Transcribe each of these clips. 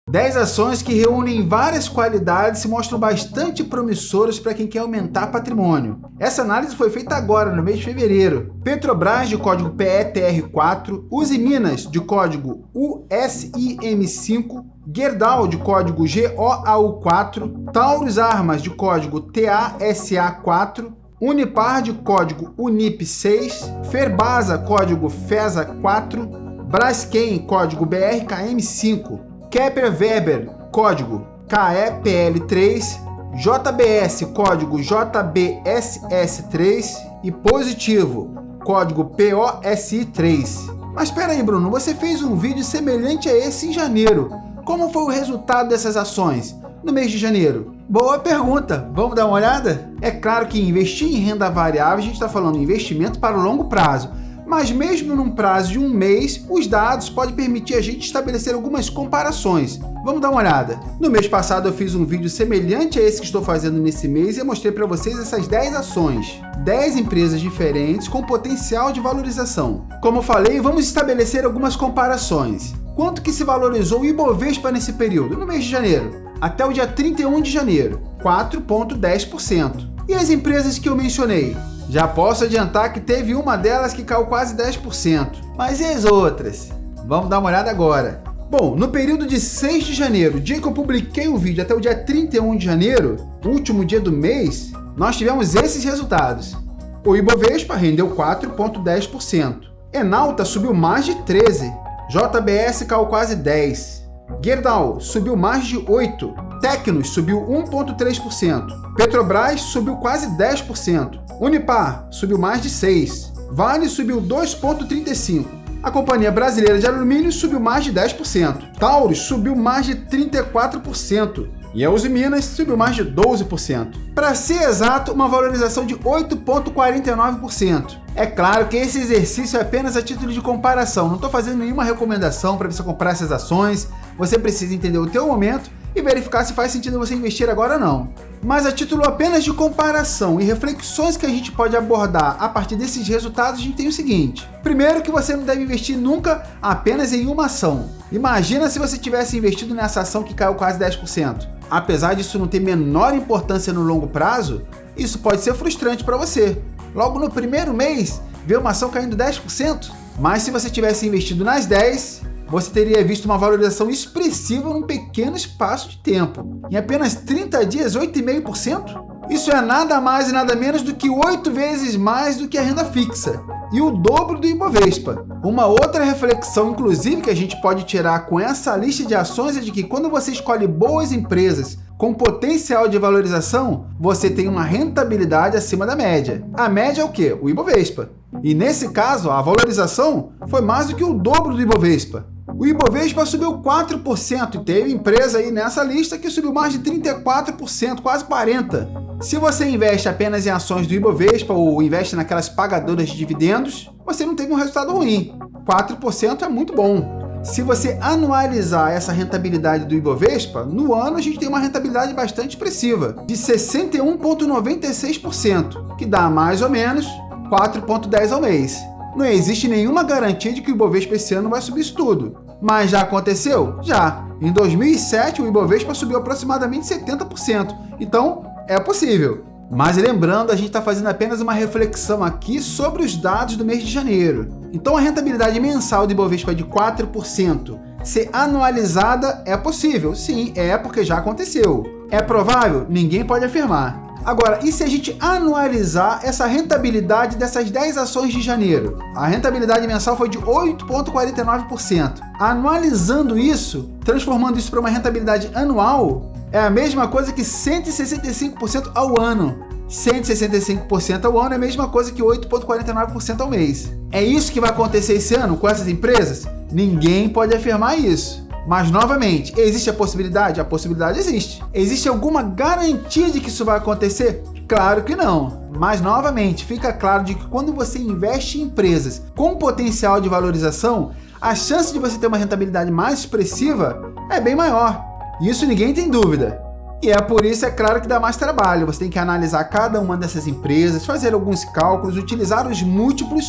10 ações que reúnem várias qualidades e se mostram bastante promissoras para quem quer aumentar patrimônio. Essa análise foi feita agora, no mês de fevereiro. Petrobras, de código PETR4, Usiminas, de código USIM5, Gerdau, de código GOAU4, Taurus Armas, de código TASA4, Unipar, de código UNIP6, Ferbasa, código FESA4, Braskem, código BRKM5, Kepler Weber, código KEPL3, JBS, código JBSS3 e Positivo, código POSI3. Mas espera aí, Bruno, você fez um vídeo semelhante a esse em janeiro. Como foi o resultado dessas ações no mês de janeiro? Boa pergunta, vamos dar uma olhada? É claro que investir em renda variável, a gente está falando de investimento para o longo prazo. Mas mesmo num prazo de um mês, os dados podem permitir a gente estabelecer algumas comparações. Vamos dar uma olhada. No mês passado eu fiz um vídeo semelhante a esse que estou fazendo nesse mês e eu mostrei para vocês essas 10 ações. 10 empresas diferentes com potencial de valorização. Como eu falei, vamos estabelecer algumas comparações. Quanto que se valorizou o Ibovespa nesse período, no mês de janeiro? Até o dia 31 de janeiro, 4,10%. E as empresas que eu mencionei? Já posso adiantar que teve uma delas que caiu quase 10%. Mas e as outras? Vamos dar uma olhada agora. Bom, no período de 6 de janeiro, dia que eu publiquei o vídeo, até o dia 31 de janeiro, último dia do mês, nós tivemos esses resultados. O Ibovespa rendeu 4,10%. Enalta subiu mais de 13%. JBS caiu quase 10%. Gerdau subiu mais de 8%. Tecnos subiu 1,3%. Petrobras subiu quase 10%. Unipar subiu mais de 6%. Vale subiu 2,35%. A Companhia Brasileira de Alumínio subiu mais de 10%. Taurus subiu mais de 34%. E a Usiminas subiu mais de 12%. Para ser exato, uma valorização de 8,49%. É claro que esse exercício é apenas a título de comparação. Não estou fazendo nenhuma recomendação para você comprar essas ações. Você precisa entender o teu momento e verificar se faz sentido você investir agora ou não. Mas a título apenas de comparação e reflexões que a gente pode abordar a partir desses resultados, a gente tem o seguinte. Primeiro, que você não deve investir nunca apenas em uma ação. Imagina se você tivesse investido nessa ação que caiu quase 10%. Apesar disso não ter menor importância no longo prazo, isso pode ser frustrante para você. Logo no primeiro mês, ver uma ação caindo 10%. Mas se você tivesse investido nas 10, você teria visto uma valorização expressiva num pequeno espaço de tempo. Em apenas 30 dias, 8,5%? Isso é nada mais e nada menos do que 8 vezes mais do que a renda fixa. E o dobro do Ibovespa. Uma outra reflexão, inclusive, que a gente pode tirar com essa lista de ações é de que quando você escolhe boas empresas com potencial de valorização, você tem uma rentabilidade acima da média. A média é o quê? O Ibovespa. E nesse caso, a valorização foi mais do que o dobro do Ibovespa. O Ibovespa subiu 4% e teve empresa aí nessa lista que subiu mais de 34%, quase 40%. Se você investe apenas em ações do Ibovespa ou investe naquelas pagadoras de dividendos, você não teve um resultado ruim. 4% é muito bom. Se você anualizar essa rentabilidade do Ibovespa, no ano a gente tem uma rentabilidade bastante expressiva, de 61,96%, que dá mais ou menos 4,10 ao mês. Não existe nenhuma garantia de que o Ibovespa esse ano vai subir isso tudo. Mas já aconteceu? Já. Em 2007, o Ibovespa subiu aproximadamente 70%. Então, é possível. Mas lembrando, a gente está fazendo apenas uma reflexão aqui sobre os dados do mês de janeiro. Então, a rentabilidade mensal do Ibovespa de 4% ser anualizada é possível? Sim, é porque já aconteceu. É provável? Ninguém pode afirmar. Agora, e se a gente anualizar essa rentabilidade dessas 10 ações de janeiro? A rentabilidade mensal foi de 8,49%. Anualizando isso, transformando isso para uma rentabilidade anual, é a mesma coisa que 165% ao ano. 165% ao ano é a mesma coisa que 8,49% ao mês. É isso que vai acontecer esse ano com essas empresas? Ninguém pode afirmar isso. Mas, novamente, existe a possibilidade? A possibilidade existe. Existe alguma garantia de que isso vai acontecer? Claro que não. Mas, novamente, fica claro de que quando você investe em empresas com potencial de valorização, a chance de você ter uma rentabilidade mais expressiva é bem maior. Isso ninguém tem dúvida. E é por isso, é claro, que dá mais trabalho. Você tem que analisar cada uma dessas empresas, fazer alguns cálculos, utilizar os múltiplos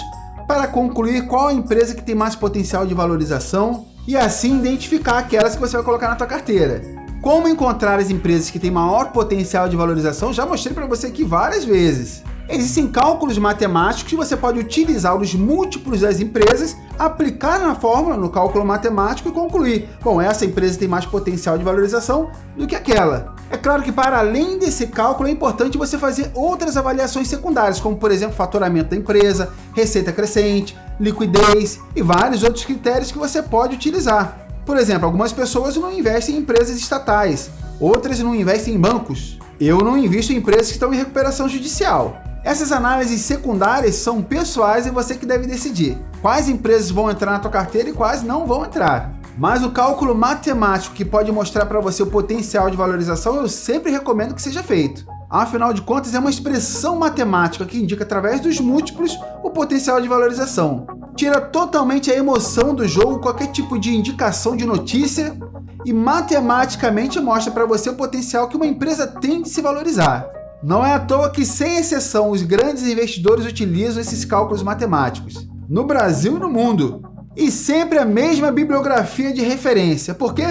para concluir qual a empresa que tem mais potencial de valorização. e assim identificar aquelas que você vai colocar na tua carteira. Como encontrar as empresas que têm maior potencial de valorização, já mostrei para você aqui várias vezes. Existem cálculos matemáticos que você pode utilizar os múltiplos das empresas, aplicar na fórmula, no cálculo matemático e concluir. Bom, essa empresa tem mais potencial de valorização do que aquela. É claro que para além desse cálculo é importante você fazer outras avaliações secundárias, como por exemplo faturamento da empresa, receita crescente, liquidez e vários outros critérios que você pode utilizar. Por exemplo, algumas pessoas não investem em empresas estatais, outras não investem em bancos. Eu não invisto em empresas que estão em recuperação judicial. Essas análises secundárias são pessoais e você que deve decidir quais empresas vão entrar na tua carteira e quais não vão entrar. Mas o cálculo matemático que pode mostrar para você o potencial de valorização eu sempre recomendo que seja feito. Afinal de contas, é uma expressão matemática que indica através dos múltiplos o potencial de valorização. Tira totalmente a emoção do jogo, qualquer tipo de indicação de notícia e matematicamente mostra para você o potencial que uma empresa tem de se valorizar. Não é à toa que, sem exceção, os grandes investidores utilizam esses cálculos matemáticos, no Brasil e no mundo. E sempre a mesma bibliografia de referência. Por quê?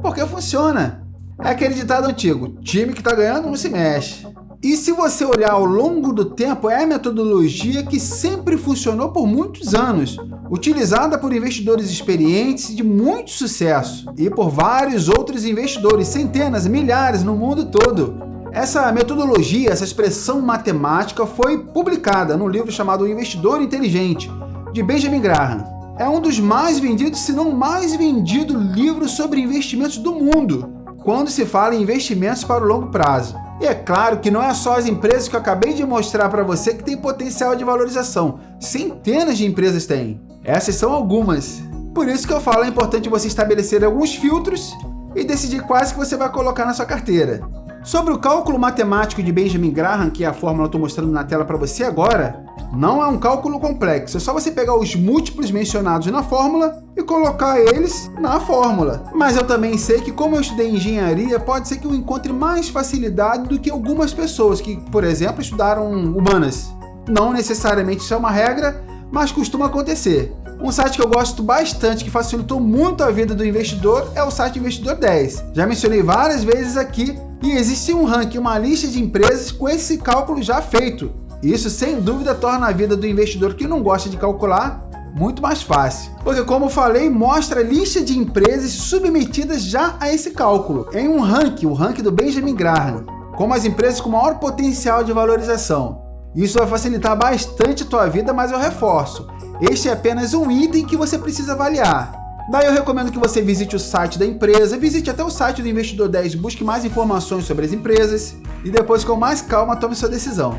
Porque funciona. É aquele ditado antigo, time que está ganhando não se mexe. E se você olhar ao longo do tempo, é a metodologia que sempre funcionou por muitos anos, utilizada por investidores experientes de muito sucesso e por vários outros investidores, centenas, milhares no mundo todo. Essa metodologia, essa expressão matemática foi publicada no livro chamado O Investidor Inteligente, de Benjamin Graham. É um dos mais vendidos, se não mais vendido livro sobre investimentos do mundo, quando se fala em investimentos para o longo prazo. E é claro que não é só as empresas que eu acabei de mostrar para você que têm potencial de valorização. Centenas de empresas têm. Essas são algumas. Por isso que eu falo, é importante você estabelecer alguns filtros e decidir quais que você vai colocar na sua carteira. Sobre o cálculo matemático de Benjamin Graham, que é a fórmula que eu estou mostrando na tela para você agora, não é um cálculo complexo, é só você pegar os múltiplos mencionados na fórmula e colocar eles na fórmula. Mas eu também sei que, como eu estudei engenharia, pode ser que eu encontre mais facilidade do que algumas pessoas que, por exemplo, estudaram humanas. Não necessariamente isso é uma regra, mas costuma acontecer. Um site que eu gosto bastante, que facilitou muito a vida do investidor, é o site Investidor 10. Já mencionei várias vezes aqui, e existe um ranking, uma lista de empresas com esse cálculo já feito. Isso, sem dúvida, torna a vida do investidor que não gosta de calcular muito mais fácil. Porque, como eu falei, mostra a lista de empresas submetidas já a esse cálculo, em um ranking, o ranking do Benjamin Graham, como as empresas com maior potencial de valorização. Isso vai facilitar bastante a tua vida, mas eu reforço, este é apenas um item que você precisa avaliar. Daí eu recomendo que você visite o site da empresa, visite até o site do Investidor 10, busque mais informações sobre as empresas e depois, com mais calma, tome sua decisão.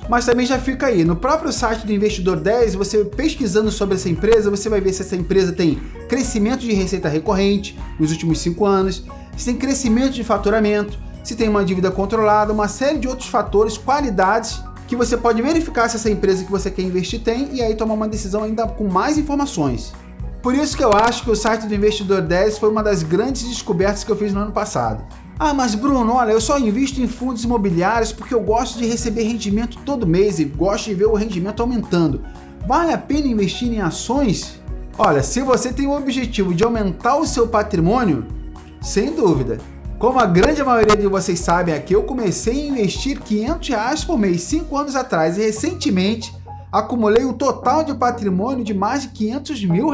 Mas também já fica aí, no próprio site do Investidor 10, você pesquisando sobre essa empresa, você vai ver se essa empresa tem crescimento de receita recorrente nos últimos 5 anos, se tem crescimento de faturamento, se tem uma dívida controlada, uma série de outros fatores, qualidades, que você pode verificar se essa empresa que você quer investir tem e aí tomar uma decisão ainda com mais informações. Por isso que eu acho que o site do Investidor 10 foi uma das grandes descobertas que eu fiz no ano passado. Ah, mas Bruno, olha, eu só invisto em fundos imobiliários porque eu gosto de receber rendimento todo mês e gosto de ver o rendimento aumentando. Vale a pena investir em ações? Olha, se você tem o objetivo de aumentar o seu patrimônio, sem dúvida. Como a grande maioria de vocês sabem aqui, eu comecei a investir R$500 por mês 5 anos atrás e recentemente acumulei um total de patrimônio de mais de R$500 mil.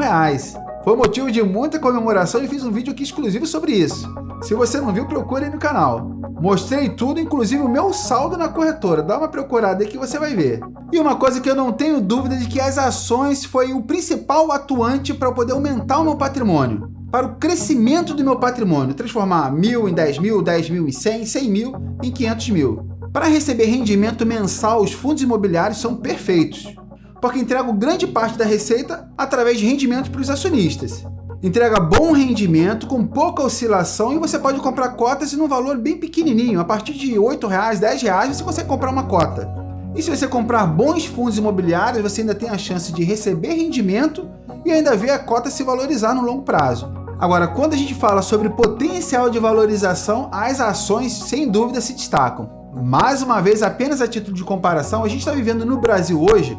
Foi motivo de muita comemoração e fiz um vídeo aqui exclusivo sobre isso. Se você não viu, procure aí no canal. Mostrei tudo, inclusive o meu saldo na corretora. Dá uma procurada aí que você vai ver. E uma coisa que eu não tenho dúvida de que as ações foi o principal atuante para eu poder aumentar o meu patrimônio. Para o crescimento do meu patrimônio, transformar 1.000 em 10 mil, 10 mil em 100, 100 mil em 500 mil. Para receber rendimento mensal, os fundos imobiliários são perfeitos, porque entregam grande parte da receita através de rendimento para os acionistas. Entrega bom rendimento, com pouca oscilação, e você pode comprar cotas em um valor bem pequenininho. A partir de R$8, R$10 você consegue comprar uma cota. E se você comprar bons fundos imobiliários, você ainda tem a chance de receber rendimento e ainda ver a cota se valorizar no longo prazo. Agora, quando a gente fala sobre potencial de valorização, as ações sem dúvida se destacam. Mais uma vez, apenas a título de comparação, a gente está vivendo no Brasil hoje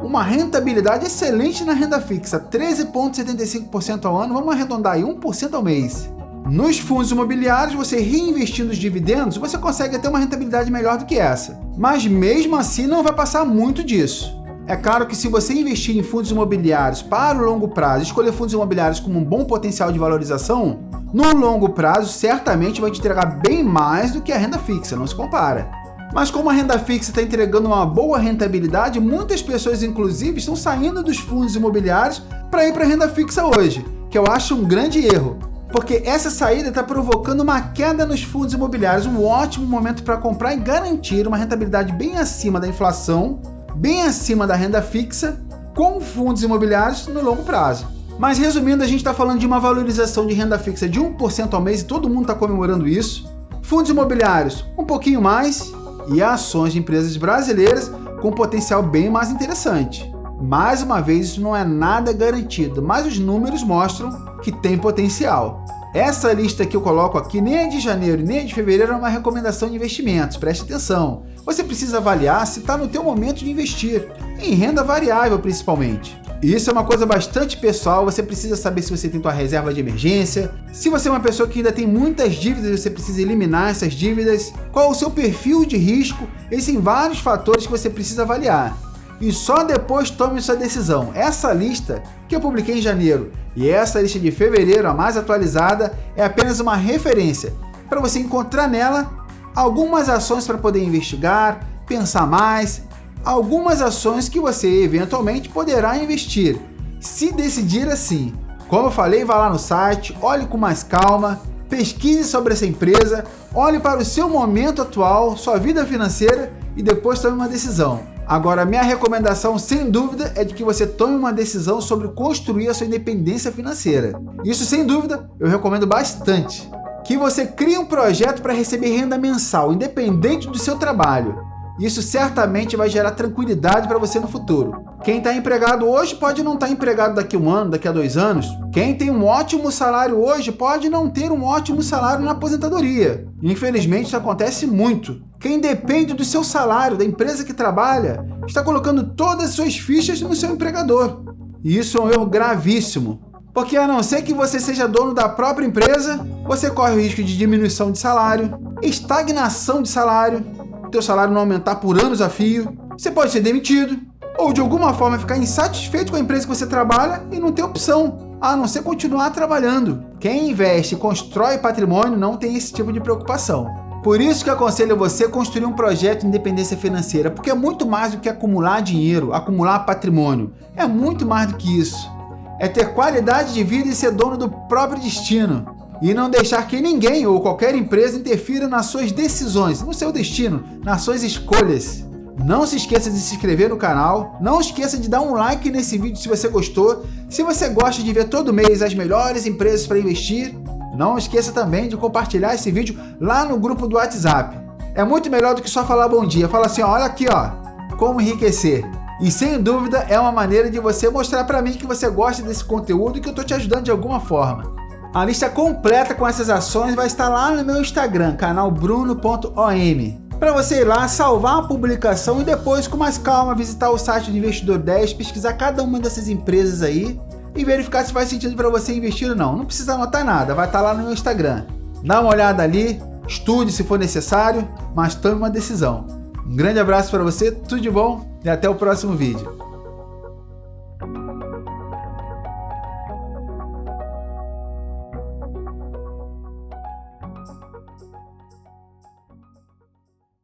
uma rentabilidade excelente na renda fixa, 13,75% ao ano, vamos arredondar aí, 1% ao mês. Nos fundos imobiliários, você reinvestindo os dividendos, você consegue ter uma rentabilidade melhor do que essa. Mas mesmo assim não vai passar muito disso. É claro que se você investir em fundos imobiliários para o longo prazo, escolher fundos imobiliários com um bom potencial de valorização, no longo prazo certamente vai te entregar bem mais do que a renda fixa, não se compara. Mas como a renda fixa está entregando uma boa rentabilidade, muitas pessoas inclusive estão saindo dos fundos imobiliários para ir para a renda fixa hoje, que eu acho um grande erro. Porque essa saída está provocando uma queda nos fundos imobiliários, um ótimo momento para comprar e garantir uma rentabilidade bem acima da inflação, bem acima da renda fixa, com fundos imobiliários no longo prazo. Mas resumindo, a gente está falando de uma valorização de renda fixa de 1% ao mês e todo mundo está comemorando isso. Fundos imobiliários um pouquinho mais e ações de empresas brasileiras com potencial bem mais interessante. Mais uma vez, isso não é nada garantido, mas os números mostram que tem potencial. Essa lista que eu coloco aqui nem é de janeiro nem é de fevereiro, é uma recomendação de investimentos, preste atenção. Você precisa avaliar se está no teu momento de investir, em renda variável principalmente. Isso é uma coisa bastante pessoal, você precisa saber se você tem tua reserva de emergência, se você é uma pessoa que ainda tem muitas dívidas, você precisa eliminar essas dívidas, qual o seu perfil de risco, existem vários fatores que você precisa avaliar. E só depois tome sua decisão. Essa lista que eu publiquei em janeiro e essa lista de fevereiro, a mais atualizada, é apenas uma referência para você encontrar nela algumas ações para poder investigar, pensar mais, algumas ações que você eventualmente poderá investir, se decidir assim. Como eu falei, vá lá no site, olhe com mais calma, pesquise sobre essa empresa, olhe para o seu momento atual, sua vida financeira e depois tome uma decisão. Agora, minha recomendação, sem dúvida, é de que você tome uma decisão sobre construir a sua independência financeira. Isso, sem dúvida, eu recomendo bastante. Que você crie um projeto para receber renda mensal, independente do seu trabalho. Isso certamente vai gerar tranquilidade para você no futuro. Quem está empregado hoje pode não estar empregado daqui a um ano, daqui a 2 anos. Quem tem um ótimo salário hoje pode não ter um ótimo salário na aposentadoria. Infelizmente, isso acontece muito. Quem depende do seu salário, da empresa que trabalha, está colocando todas as suas fichas no seu empregador. E isso é um erro gravíssimo. Porque a não ser que você seja dono da própria empresa, você corre o risco de diminuição de salário, estagnação de salário, teu salário não aumentar por anos a fio, você pode ser demitido, ou de alguma forma ficar insatisfeito com a empresa que você trabalha e não ter opção, a não ser continuar trabalhando. Quem investe e constrói patrimônio não tem esse tipo de preocupação. Por isso que eu aconselho você a construir um projeto de independência financeira, porque é muito mais do que acumular dinheiro, acumular patrimônio. É muito mais do que isso. É ter qualidade de vida e ser dono do próprio destino. E não deixar que ninguém ou qualquer empresa interfira nas suas decisões, no seu destino, nas suas escolhas. Não se esqueça de se inscrever no canal, não esqueça de dar um like nesse vídeo se você gostou. Se você gosta de ver todo mês as melhores empresas para investir, não esqueça também de compartilhar esse vídeo lá no grupo do WhatsApp. É muito melhor do que só falar bom dia. Fala assim, ó, olha aqui, ó, como enriquecer. E sem dúvida é uma maneira de você mostrar para mim que você gosta desse conteúdo e que eu estou te ajudando de alguma forma. A lista completa com essas ações vai estar lá no meu Instagram, canal bruno.om. Para você ir lá, salvar a publicação e depois, com mais calma, visitar o site do Investidor 10, pesquisar cada uma dessas empresas aí e verificar se faz sentido para você investir ou não. Não precisa anotar nada, vai estar lá no meu Instagram. Dá uma olhada ali, estude se for necessário, mas tome uma decisão. Um grande abraço para você, tudo de bom e até o próximo vídeo.